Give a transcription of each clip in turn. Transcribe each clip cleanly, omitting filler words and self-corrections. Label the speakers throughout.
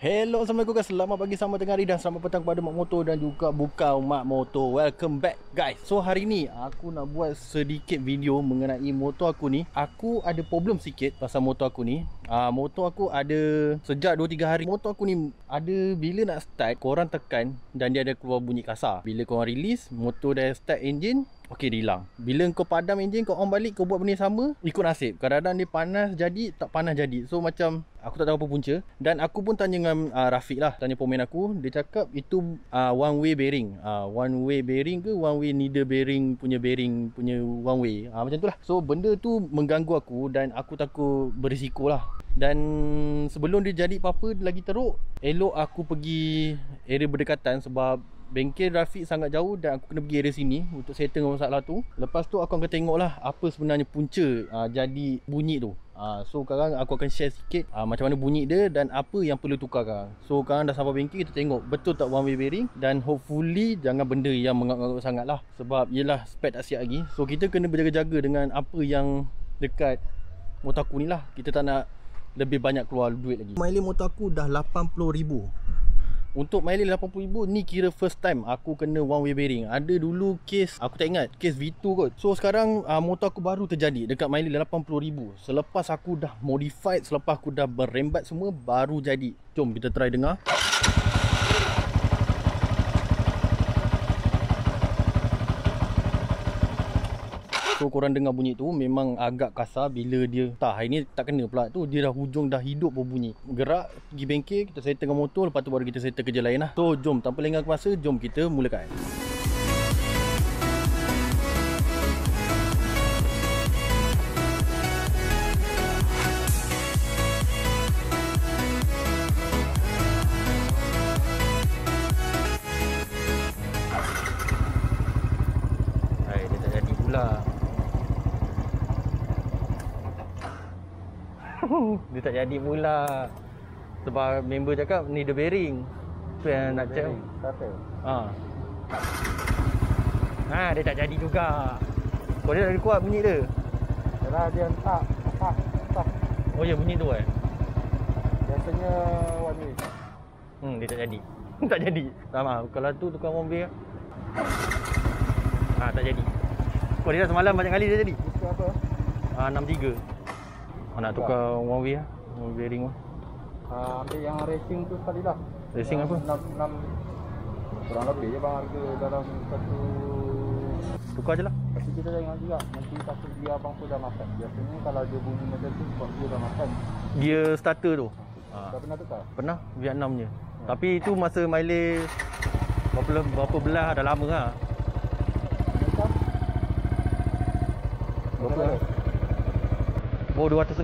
Speaker 1: Hello, Assalamualaikum guys. Selamat pagi, selamat tengah hari dan selamat petang kepada mak motor dan juga bukan mak motor. Welcome back guys. So hari ni aku nak buat sedikit video mengenai motor aku ni. Aku ada problem sikit pasal motor aku ni. Motor aku ada sejak 2-3 hari. Motor aku ni ada bila nak start, korang tekan dan dia ada keluar bunyi kasar. Bila korang release, motor dah start engine, okey, dia hilang. Bila kau padam enjin, kau on balik, kau buat benda sama, ikut nasib. Kadang-kadang dia panas jadi, tak panas jadi. So macam aku tak tahu apa punca. Dan aku pun tanya dengan Rafiq lah, tanya pemain aku. Dia cakap itu one way bearing. One way bearing ke one way needle bearing punya one way. Macam tu lah. So benda tu mengganggu aku dan aku takut berisiko lah. Dan sebelum dia jadi apa-apa lagi teruk, elok aku pergi area berdekatan sebab bengkel Rafiq sangat jauh dan aku kena pergi area sini untuk settle masalah tu. Lepas tu aku akan tengok lah apa sebenarnya punca jadi bunyi tu. So sekarang aku akan share sikit macam mana bunyi dia dan apa yang perlu tukarkan. So sekarang dah sampai bengkel, kita tengok betul tak one way bearing. Dan hopefully jangan benda yang mengarut-arut sangat lah, sebab yelah spek tak siap lagi. So kita kena berjaga-jaga dengan apa yang dekat motor aku ni lah. Kita tak nak lebih banyak keluar duit lagi. Mileage motor aku dah 80,000. Untuk mileage 80,000 ni kira first time aku kena one way bearing. Ada dulu case, aku tak ingat, case V2 kot. So sekarang motor aku baru terjadi dekat mileage 80,000. Selepas aku dah modified, selepas aku dah berembat semua, baru jadi. Jom kita try dengar. So korang dengar bunyi tu memang agak kasar. Bila dia hari ni tak kena pula tu, dia dah hujung dah hidup pun bunyi. Gerak pergi bengkel, kita settle dengan motor, lepas tu baru kita settle kerja lain lah. So jom, tanpa lengah masa, jom kita mulakan. Dia tak jadi pula. Dia tak jadi pula sebab member cakap ni the bearing. Tu yang nak check. Dia tak jadi juga. Kau dia lagi kuat bunyi dia.
Speaker 2: Yalah, dia tak.
Speaker 1: Oh ya, bunyi tu
Speaker 2: Biasanya one way.
Speaker 1: Dia tak jadi. Tak jadi. Sama kalau tu tukar one way. Tak jadi. Kau dia dah semalam banyak kali dia jadi.
Speaker 2: Itu apa?
Speaker 1: 63. Nak tukar one way lah, one way bearing lah.
Speaker 2: Ambil yang racing tu sekali lah.
Speaker 1: Racing apa?
Speaker 2: 6 kurang lebih je bang, harga dalam satu.
Speaker 1: Tukar je lah.
Speaker 2: Tapi kita tengok juga, nanti takut dia abang tu dah makan. Biasanya kalau dia bunyi macam tu, sebab dia dah makan.
Speaker 1: Dia starter tu
Speaker 2: Dah pernah tukar?
Speaker 1: pernah Vietnam je. Tapi itu masa mileage berapa belah, dah lama lah.
Speaker 2: Berapa lah?
Speaker 1: Oh, 200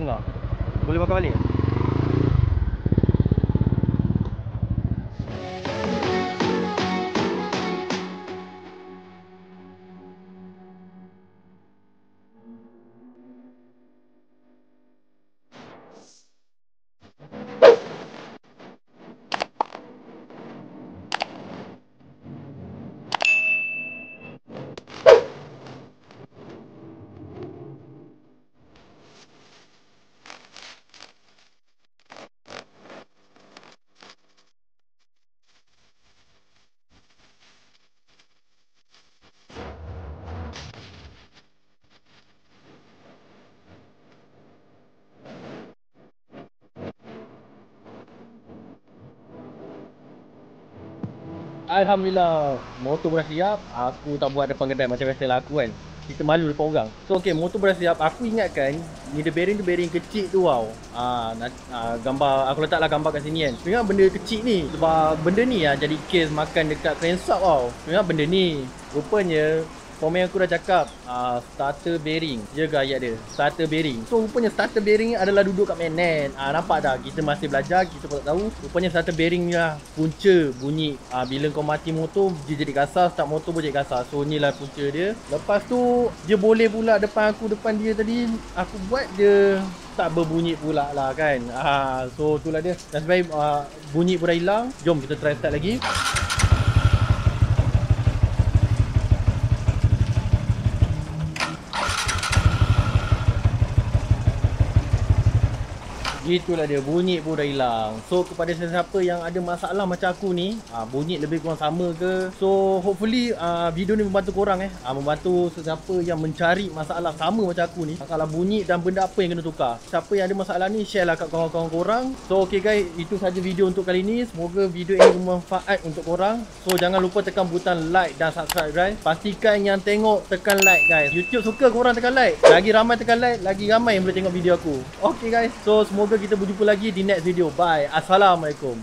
Speaker 1: boleh pakai balik? Alhamdulillah, motor dah siap. Aku tak buat depan kedai macam biasa lah aku kan. Kita malu depan orang. So okey, motor dah siap. Aku ingatkan ni the bearing tu bearing kecil tu tau. Gambar aku letaklah gambar kat sini kan. Sebenarnya benda kecil ni. Sebab benda ni jadi case makan dekat crankshaft tau. Sebenarnya benda ni. Rupanya pemain aku dah cakap starter bearing. Jaga ayat dia, starter bearing. So rupanya starter bearing adalah duduk kat magnet. Nampak tak? Kita masih belajar, kita pun tak tahu. Rupanya starter bearing ni lah punca bunyi. Bila kau mati motor, dia jadi kasar. Start motor pun jadi kasar. So ni lah punca dia. Lepas tu dia boleh pula depan dia tadi, aku buat dia tak berbunyi pula lah kan. So itulah dia. Dan sebaik bunyi pun dah hilang. Jom kita try start lagi. Gitulah dia, bunyi pun dah hilang. So kepada sesiapa yang ada masalah macam aku ni, bunyi lebih kurang sama ke, so hopefully video ni membantu korang membantu sesiapa yang mencari masalah sama macam aku ni, masalah bunyi dan benda apa yang kena tukar. Siapa yang ada masalah ni, share lah kat kawan-kawan korang. So okay guys, itu saja video untuk kali ni. Semoga video ini bermanfaat untuk korang. So jangan lupa tekan butang like dan subscribe guys. Pastikan yang tengok tekan like guys. YouTube suka korang tekan like. Lagi ramai tekan like, lagi ramai yang boleh tengok video aku. Okay guys, so semoga kita berjumpa lagi di next video. Bye. Assalamualaikum.